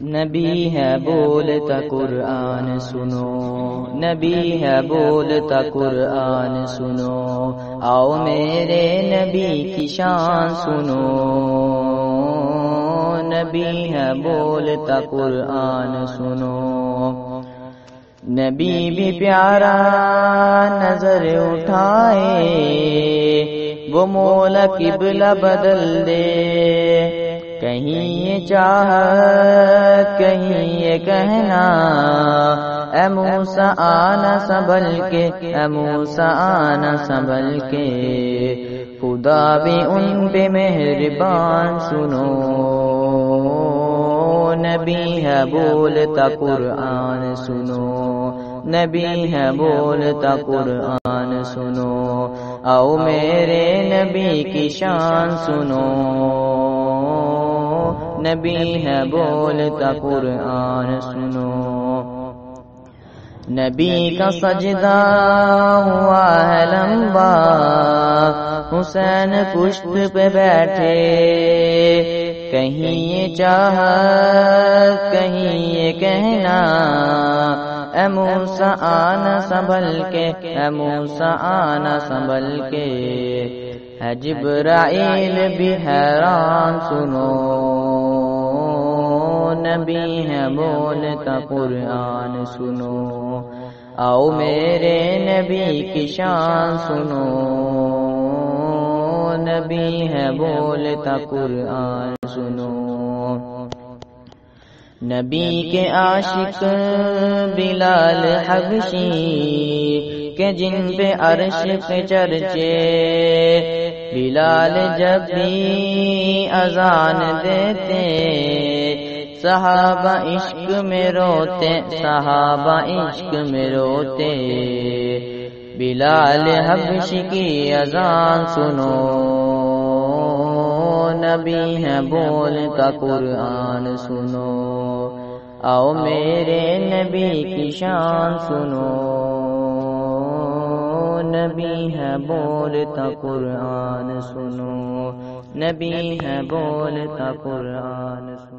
نبی ہے بولتا قرآن سنو، نبی ہے بولتا قرآن سنو، آؤ میرے نبی کی شان سنو، نبی ہے بولتا قرآن سنو۔ نبی بھی پیارا نظر اٹھائے، وہ مولا قبلہ بدل دے، کہیں یہ چاہت کہیں یہ کہنا، اے موسیٰ آنا سنبھل کے، اے موسیٰ آنا سنبھل کے، خدا بھی ان پہ مہربان سنو، نبی ہے بولتا قرآن سنو، نبی ہے بولتا قرآن سنو، آؤ میرے نبی کی شان سنو، نبی ہے بولتا قرآن سنو۔ نبی کا سجدہ ہوا ہے لمبا، حسین پشت پہ بیٹھے، کہیں یہ چاہت کہیں یہ کہنا، اے موسیٰ آنا سنبھل کے، اے موسیٰ آنا سنبھل کے، ہے جبرائیل بھی حیران سنو، نبی ہے بولتا قرآن سنو، آؤ میرے نبی کی شان سنو، نبی ہے بولتا قرآن سنو۔ نبی کے عاشق بلال حبشی کہ جن پہ عرش پہ چرچے، بلال جب بھی اذان دیتے، صحابہ عشق میں روتے، صحابہ عشق میں روتے، بلال حبشی کی اذان سنو، نبی ہے بولتا قرآن سنو، آؤ میرے نبی کی شان سنو، نبی ہے بولتا قرآن سنو، نبی ہے بولتا قرآن سنو۔